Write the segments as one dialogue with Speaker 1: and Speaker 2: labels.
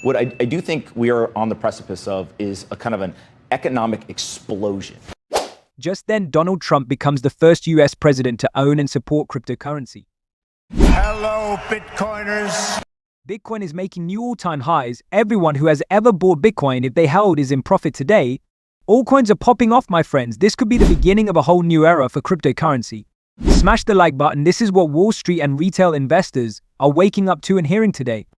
Speaker 1: What I do think we are on the precipice of is a kind of an economic explosion.
Speaker 2: Just then, Donald Trump becomes the first US president to own and support cryptocurrency.
Speaker 3: Hello, Bitcoiners.
Speaker 2: Bitcoin is making new all-time highs. Everyone who has ever bought Bitcoin, if they held, is in profit today. Altcoins are popping off, my friends. This could be the beginning of a whole new era for cryptocurrency. Smash the like button. This is what Wall Street and retail investors are waking up to and hearing today.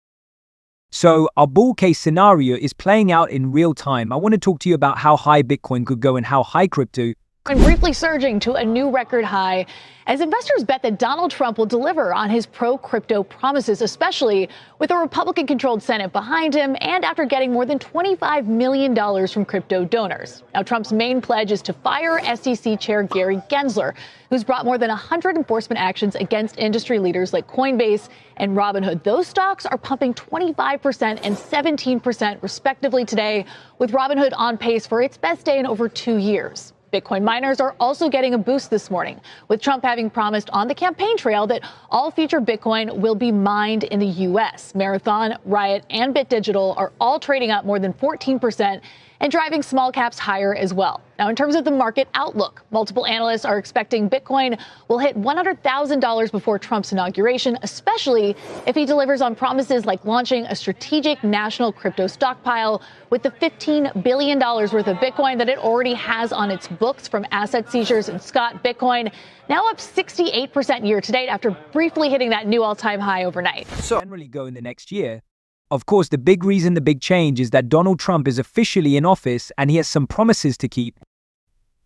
Speaker 2: So, our bull case scenario is playing out in real time. I want to talk to you about how high Bitcoin could go and how high crypto.
Speaker 4: And briefly surging to a new record high as investors bet that Donald Trump will deliver on his pro-crypto promises, especially with a Republican-controlled Senate behind him and after getting more than $25 million from crypto donors. Now, Trump's main pledge is to fire SEC Chair Gary Gensler, who's brought more than 100 enforcement actions against industry leaders like Coinbase and Robinhood. Those stocks are pumping 25% and 17% respectively today, with Robinhood on pace for its best day in over 2 years. Bitcoin miners are also getting a boost this morning, with Trump having promised on the campaign trail that all future Bitcoin will be mined in the U.S. Marathon, Riot, and Bit Digital are all trading up more than 14% and driving small caps higher as well. Now, in terms of the market outlook, multiple analysts are expecting Bitcoin will hit $100,000 before Trump's inauguration, especially if he delivers on promises like launching a strategic national crypto stockpile with the $15 billion worth of Bitcoin that it already has on its books from asset seizures and Scott Bitcoin, now up 68% year to date after briefly hitting that new all-time high overnight.
Speaker 2: So, generally go in the next year. Of course, the big reason, the big change is that Donald Trump is officially in office and he has some promises to keep.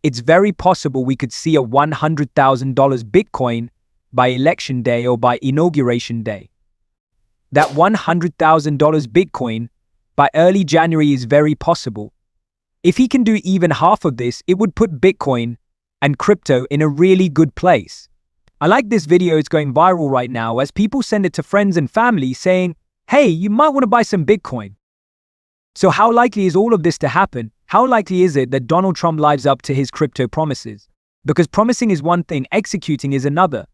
Speaker 2: It's very possible we could see a $100,000 Bitcoin by election day or by inauguration day. That $100,000 Bitcoin by early January is very possible. If he can do even half of this, it would put Bitcoin and crypto in a really good place. I like this video, it's going viral right now as people send it to friends and family saying, hey, you might want to buy some Bitcoin. So how likely is all of this to happen? How likely is it that Donald Trump lives up to his crypto promises? Because promising is one thing, executing is another.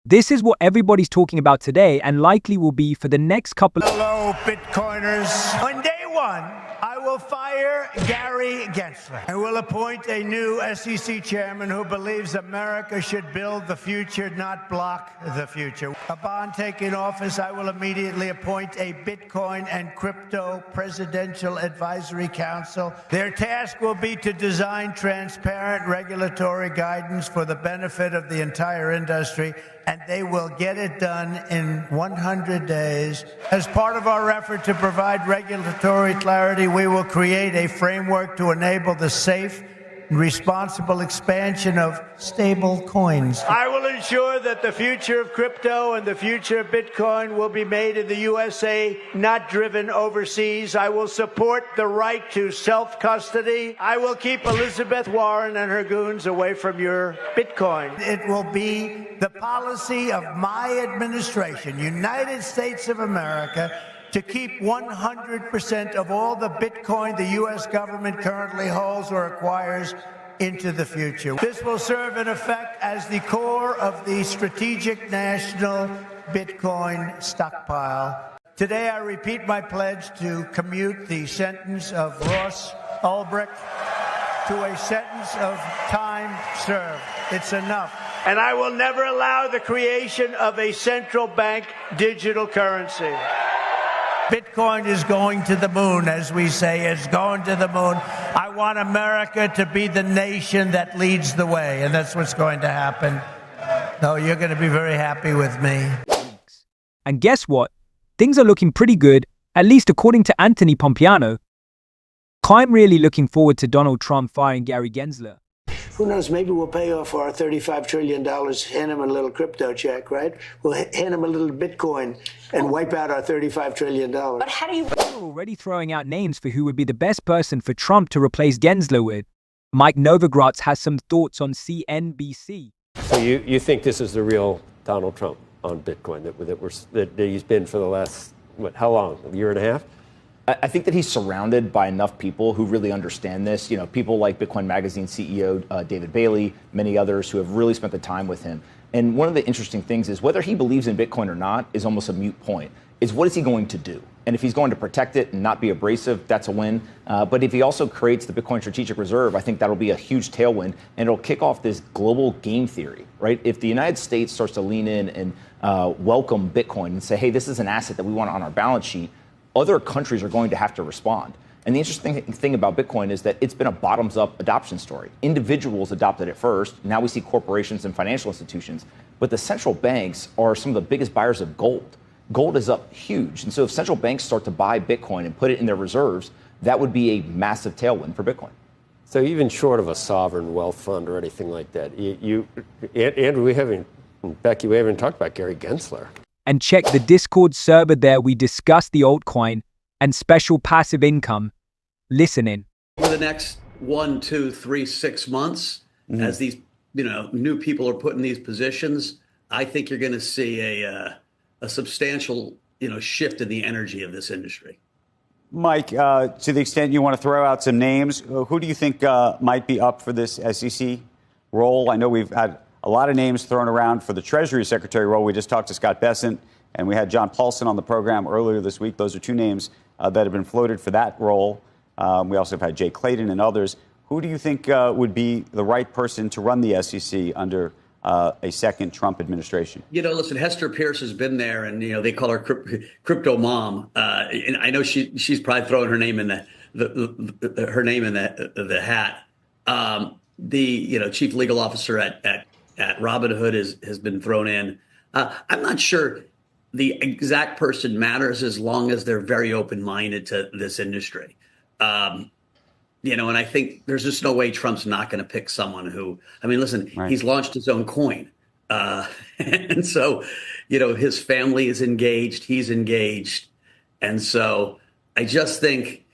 Speaker 2: This is what everybody's talking about today and likely will be for the next couple of...
Speaker 3: Hello, Bitcoiners. On day one, I will fire Gary Gensler. I will appoint a new SEC chairman who believes America should build the future, not block the future. Upon taking office, I will immediately appoint a Bitcoin and crypto presidential advisory council. Their task will be to design transparent regulatory guidance for the benefit of the entire industry, and they will get it done in 100 days. As part of our effort to provide regulatory clarity, we will create a framework to enable the safe and responsible expansion of stable coins. I will ensure that the future of crypto and the future of Bitcoin will be made in the USA, not driven overseas. I will support the right to self-custody. I will keep Elizabeth Warren and her goons away from your Bitcoin. It will be the policy of my administration, United States of America, to keep 100% of all the Bitcoin the U.S. government currently holds or acquires into the future. This will serve in effect as the core of the strategic national Bitcoin stockpile. Today, I repeat my pledge to commute the sentence of Ross Ulbricht to a sentence of time served. It's enough. And I will never allow the creation of a central bank digital currency. Bitcoin is going to the moon, as we say. It's going to the moon. I want America to be the nation that leads the way, and that's what's going to happen. No, you're going to be very happy with me.
Speaker 2: And guess what? Things are looking pretty good, at least according to Anthony Pompliano. I'm really looking forward to Donald Trump firing Gary Gensler.
Speaker 5: Who knows, maybe we'll pay off our $35 trillion, hand him a little crypto check, right? We'll hand him a little Bitcoin and wipe out our $35 trillion.
Speaker 4: But how do you...
Speaker 2: We're already throwing out names for who would be the best person for Trump to replace Gensler with. Mike Novogratz has some thoughts on CNBC.
Speaker 6: So you think this is the real Donald Trump on Bitcoin, that he's been for the last, how long, a year and a half?
Speaker 1: I think that he's surrounded by enough people who really understand this. You know, people like Bitcoin Magazine CEO David Bailey, many others who have really spent the time with him. And one of the interesting things is whether he believes in Bitcoin or not is almost a moot point. Is what is he going to do? And if he's going to protect it and not be abrasive, that's a win. But if he also creates the Bitcoin Strategic Reserve, I think that'll be a huge tailwind, and it'll kick off this global game theory, right? If the United States starts to lean in and welcome Bitcoin and say, hey, this is an asset that we want on our balance sheet, other countries are going to have to respond. And the interesting thing about Bitcoin is that it's been a bottoms-up adoption story. Individuals adopted it first. Now we see corporations and financial institutions. But the central banks are some of the biggest buyers of gold. Gold is up huge. And so if central banks start to buy Bitcoin and put it in their reserves, that would be a massive tailwind for Bitcoin.
Speaker 6: So even short of a sovereign wealth fund or anything like that, Andrew, Becky, we haven't talked about Gary Gensler.
Speaker 2: And check the Discord server there. We discuss the altcoin and special passive income. Listen in.
Speaker 7: For the next 1, 2, 3, 6 months, as these new people are put in these positions, I think you're going to see a substantial shift in the energy of this industry.
Speaker 8: Mike, to the extent you want to throw out some names, who do you think might be up for this SEC role? I know we've had a lot of names thrown around for the Treasury Secretary role. We just talked to Scott Bessent, and we had John Paulson on the program earlier this week. Those are two names that have been floated for that role. We also have had Jay Clayton and others. Who do you think would be the right person to run the SEC under a second Trump administration?
Speaker 7: Listen, Hester Pierce has been there, and they call her crypto mom. And I know she's probably throwing her name in the hat. The chief legal officer at Robinhood has been thrown in. I'm not sure the exact person matters as long as they're very open-minded to this industry. And I think there's just no way Trump's not going to pick someone who, listen, right. He's launched his own coin. And so, his family is engaged, he's engaged. And so I just think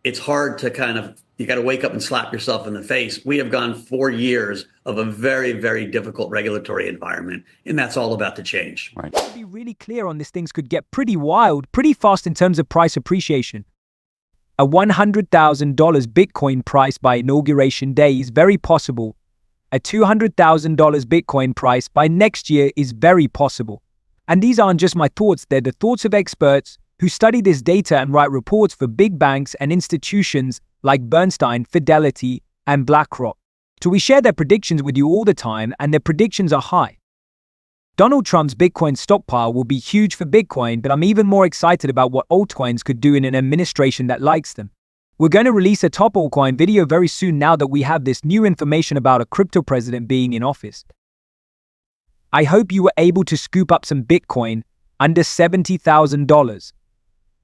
Speaker 7: it's hard to you got to wake up and slap yourself in the face. We have gone 4 years of a very, very difficult regulatory environment, and that's all about to change.
Speaker 2: Right. To be really clear on this, things could get pretty wild, pretty fast in terms of price appreciation. A $100,000 Bitcoin price by inauguration day is very possible. A $200,000 Bitcoin price by next year is very possible. And these aren't just my thoughts, they're the thoughts of experts who study this data and write reports for big banks and institutions like Bernstein, Fidelity, and BlackRock. So we share their predictions with you all the time, and their predictions are high. Donald Trump's Bitcoin stockpile will be huge for Bitcoin, but I'm even more excited about what altcoins could do in an administration that likes them. We're going to release a top altcoin video very soon now that we have this new information about a crypto president being in office. I hope you were able to scoop up some Bitcoin under $70,000.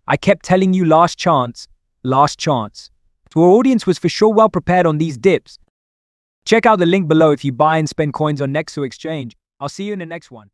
Speaker 2: I kept telling you last chance, last chance. So our audience was for sure well prepared on these dips. Check out the link below if you buy and spend coins on Nexo Exchange. I'll see you in the next one.